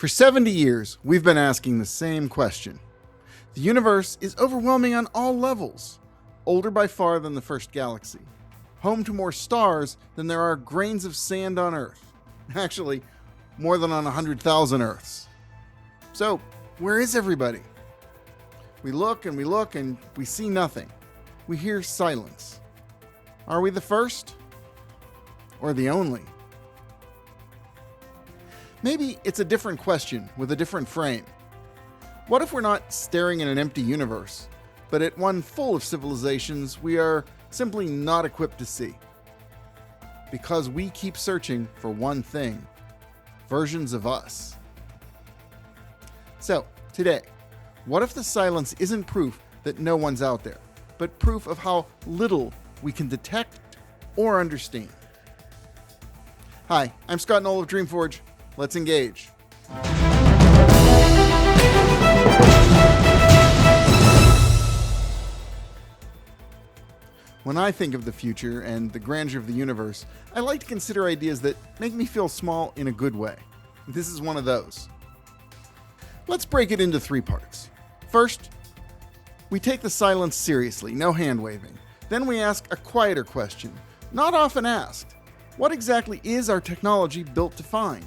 For 70 years, we've been asking the same question. The universe is overwhelming on all levels, older by far than the first galaxy, home to more stars than there are grains of sand on Earth. Actually, more than on 100,000 Earths. So, where is everybody? We look and we see nothing. We hear silence. Are we the first? Or the only? Maybe it's a different question with a different frame. What if we're not staring at an empty universe, but at one full of civilizations we are simply not equipped to see? Because we keep searching for one thing: versions of us. So, today, what if the silence isn't proof that no one's out there, but proof of how little we can detect or understand? Hi, I'm Scott Knoll of DreamForge. Let's engage. When I think of the future and the grandeur of the universe, I like to consider ideas that make me feel small in a good way. This is one of those. Let's break it into three parts. First, we take the silence seriously, no hand-waving. Then we ask a quieter question, not often asked. What exactly is our technology built to find?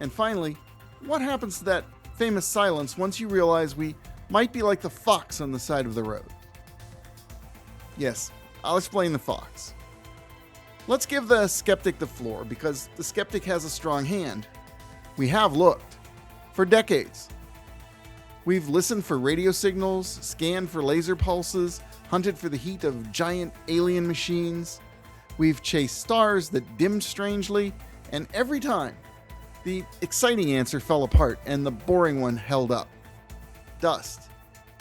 And finally, what happens to that famous silence once you realize we might be like the fox on the side of the road? Yes, I'll explain the fox. Let's give the skeptic the floor, because the skeptic has a strong hand. We have looked. For decades. We've listened for radio signals, scanned for laser pulses, hunted for the heat of giant alien machines. We've chased stars that dimmed strangely, and every time, the exciting answer fell apart and the boring one held up. Dust,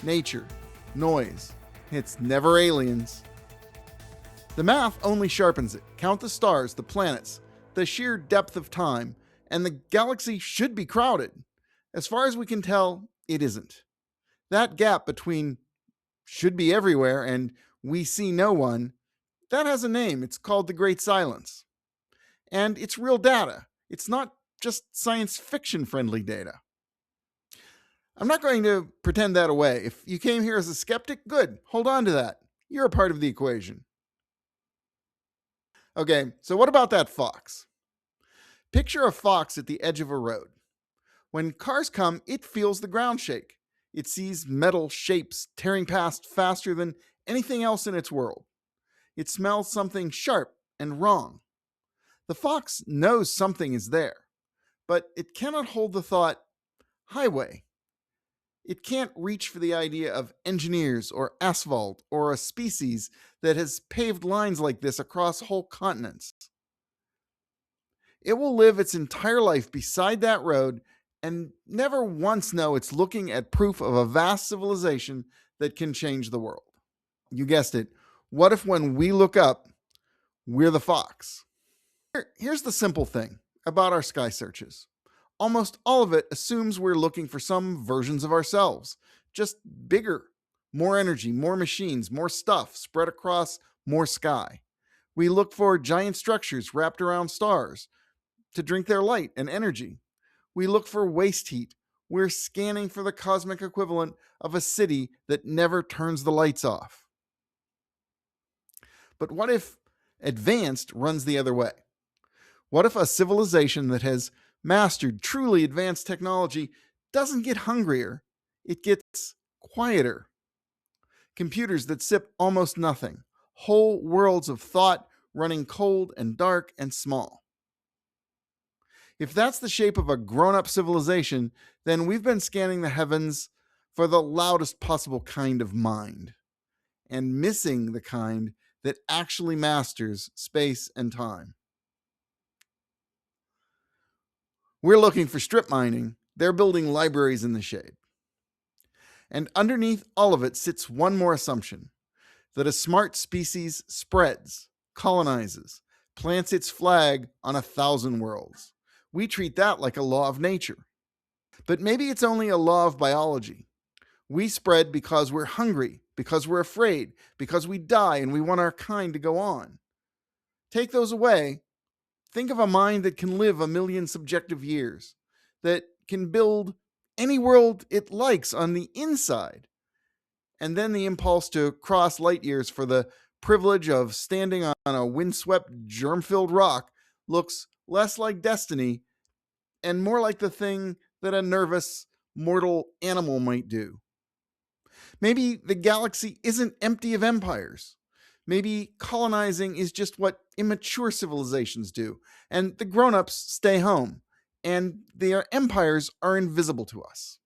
nature, noise. It's never aliens. The math only sharpens it. Count the stars, the planets, the sheer depth of time, and the galaxy should be crowded. As far as we can tell, it isn't. That gap between should be everywhere and we see no one, that has a name. It's called the Great Silence. And it's real data. It's not just science fiction friendly data. I'm not going to pretend that away. If you came here as a skeptic, good. Hold on to that. You're a part of the equation. Okay, so what about that fox? Picture a fox at the edge of a road. When cars come, it feels the ground shake. It sees metal shapes tearing past faster than anything else in its world. It smells something sharp and wrong. The fox knows something is there, but it cannot hold the thought, highway. It can't reach for the idea of engineers or asphalt or a species that has paved lines like this across whole continents. It will live its entire life beside that road and never once know it's looking at proof of a vast civilization that can change the world. You guessed it. What if when we look up, we're the fox? Here's the simple thing about our sky searches. Almost all of it assumes we're looking for some versions of ourselves, just bigger, more energy, more machines, more stuff spread across more sky. We look for giant structures wrapped around stars to drink their light and energy. We look for waste heat. We're scanning for the cosmic equivalent of a city that never turns the lights off. But what if advanced runs the other way? What if a civilization that has mastered truly advanced technology doesn't get hungrier, it gets quieter? Computers that sip almost nothing, whole worlds of thought running cold and dark and small. If that's the shape of a grown-up civilization, then we've been scanning the heavens for the loudest possible kind of mind, and missing the kind that actually masters space and time. We're looking for strip mining. They're building libraries in the shade. And underneath all of it sits one more assumption: that a smart species spreads, colonizes, plants its flag on 1,000 worlds. We treat that like a law of nature. But maybe it's only a law of biology. We spread because we're hungry, because we're afraid, because we die and we want our kind to go on. Take those away. Think of a mind that can live 1 million subjective years, that can build any world it likes on the inside. And then the impulse to cross light years for the privilege of standing on a windswept, germ filled rock looks less like destiny and more like the thing that a nervous, mortal animal might do. Maybe the galaxy isn't empty of empires. Maybe colonizing is just what immature civilizations do, and the grown ups stay home, and their empires are invisible to us.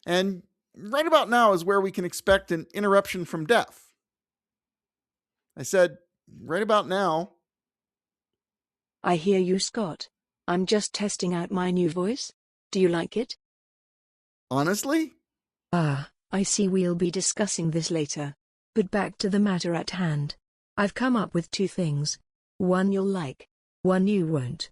And right about now is where we can expect an interruption from death. I said, right about now. I hear you, Scott. I'm just testing out my new voice. Do you like it? Honestly? Ah, I see we'll be discussing this later. But back to the matter at hand. I've come up with two things. One you'll like, one you won't.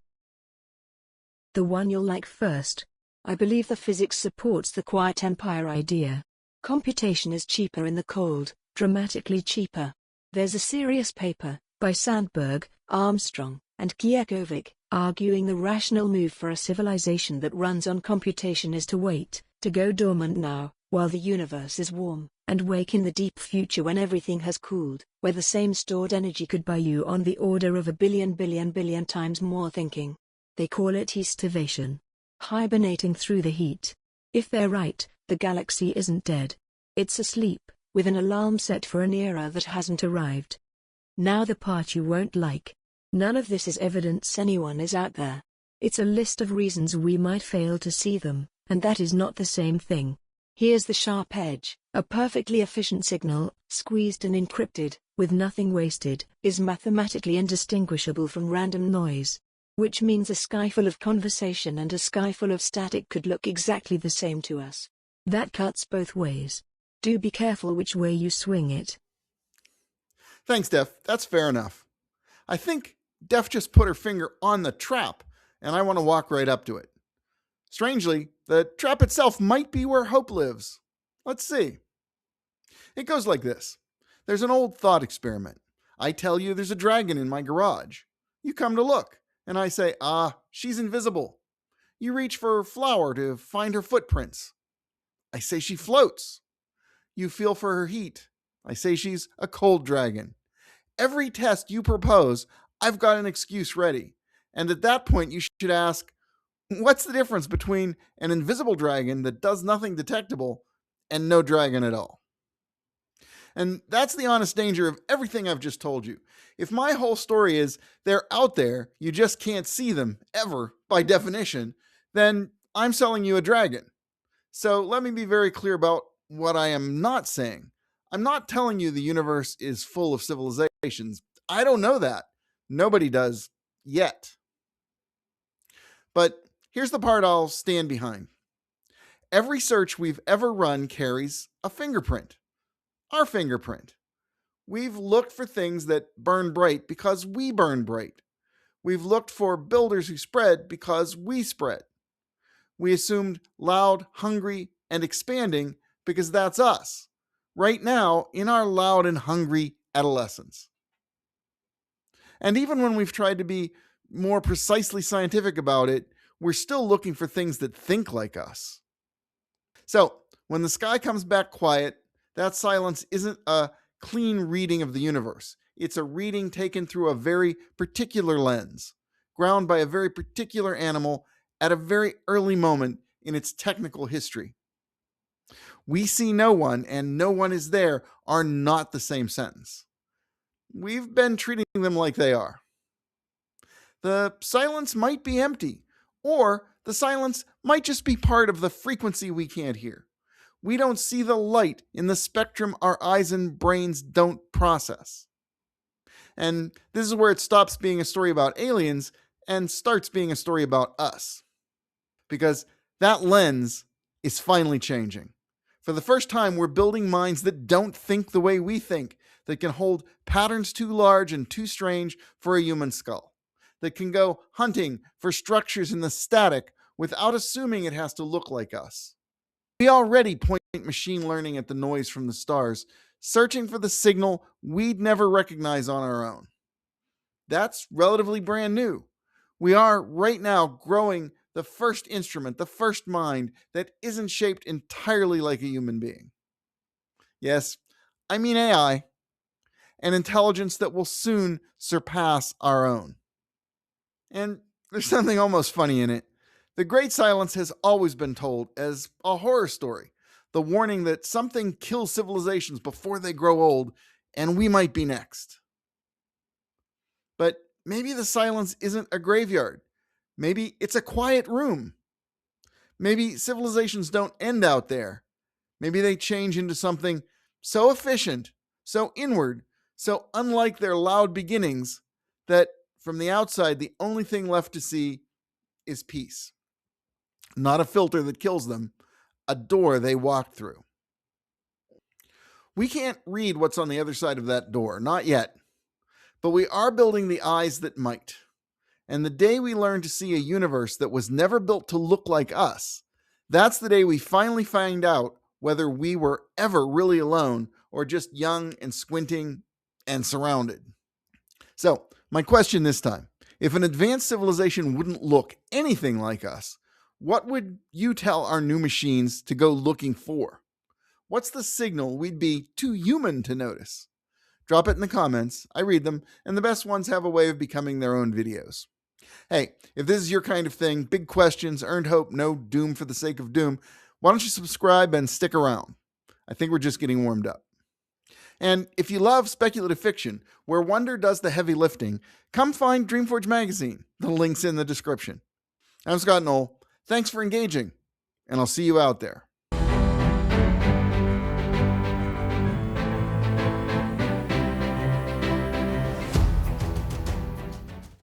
The one you'll like first. I believe the physics supports the quiet empire idea. Computation is cheaper in the cold, dramatically cheaper. There's a serious paper, by Sandberg, Armstrong, and Kiekovic, arguing the rational move for a civilization that runs on computation is to wait, to go dormant now, while the universe is warm, and wake in the deep future when everything has cooled, where the same stored energy could buy you on the order of a billion times more thinking. They call it heat-stivation. Hibernating through the heat. If they're right, the galaxy isn't dead. It's asleep, with an alarm set for an era that hasn't arrived. Now the part you won't like. None of this is evidence anyone is out there. It's a list of reasons we might fail to see them, and that is not the same thing. Here's the sharp edge. A perfectly efficient signal, squeezed and encrypted, with nothing wasted, is mathematically indistinguishable from random noise. Which means a sky full of conversation and a sky full of static could look exactly the same to us. That cuts both ways. Do be careful which way you swing it. Thanks, Def. That's fair enough. I think Def just put her finger on the trap, and I want to walk right up to it. Strangely, the trap itself might be where hope lives. Let's see. It goes like this. There's an old thought experiment. I tell you there's a dragon in my garage. You come to look, and I say, she's invisible. You reach for flour to find her footprints. I say she floats. You feel for her heat. I say she's a cold dragon. Every test you propose, I've got an excuse ready. And at that point, you should ask, what's the difference between an invisible dragon that does nothing detectable and no dragon at all? And that's the honest danger of everything I've just told you. If my whole story is they're out there, you just can't see them, ever, by definition, then I'm selling you a dragon. So let me be very clear about what I am not saying. I'm not telling you the universe is full of civilizations. I don't know that. Nobody does yet. But here's the part I'll stand behind. Every search we've ever run carries a fingerprint. Our fingerprint. We've looked for things that burn bright because we burn bright. We've looked for builders who spread because we spread. We assumed loud, hungry, and expanding because that's us, right now in our loud and hungry adolescence. And even when we've tried to be more precisely scientific about it, we're still looking for things that think like us. So, when the sky comes back quiet, that silence isn't a clean reading of the universe. It's a reading taken through a very particular lens, ground by a very particular animal at a very early moment in its technical history. We see no one and no one is there are not the same sentence. We've been treating them like they are. The silence might be empty, or the silence might just be part of the frequency we can't hear. We don't see the light in the spectrum our eyes and brains don't process. And this is where it stops being a story about aliens and starts being a story about us. Because that lens is finally changing. For the first time, we're building minds that don't think the way we think, that can hold patterns too large and too strange for a human skull, that can go hunting for structures in the static without assuming it has to look like us. We already point machine learning at the noise from the stars, searching for the signal we'd never recognize on our own. That's relatively brand new. We are right now growing the first instrument, the first mind that isn't shaped entirely like a human being. Yes, I mean AI, an intelligence that will soon surpass our own. And there's something almost funny in it. The Great Silence has always been told as a horror story, the warning that something kills civilizations before they grow old, and we might be next. But maybe the silence isn't a graveyard. Maybe it's a quiet room. Maybe civilizations don't end out there. Maybe they change into something so efficient, so inward, so unlike their loud beginnings that from the outside, the only thing left to see is peace. Not a filter that kills them, a door they walk through. We can't read what's on the other side of that door, not yet. But we are building the eyes that might. And the day we learn to see a universe that was never built to look like us, that's the day we finally find out whether we were ever really alone or just young and squinting and surrounded. So, my question this time, if an advanced civilization wouldn't look anything like us, what would you tell our new machines to go looking for? What's the signal we'd be too human to notice? Drop it in the comments. I read them, and the best ones have a way of becoming their own videos. Hey, if this is your kind of thing, big questions, earned hope, no doom for the sake of doom, why don't you subscribe and stick around? I think we're just getting warmed up. And if you love speculative fiction, where wonder does the heavy lifting, come find DreamForge magazine. The link's in the description. I'm Scott Knoll. Thanks for engaging, and I'll see you out there.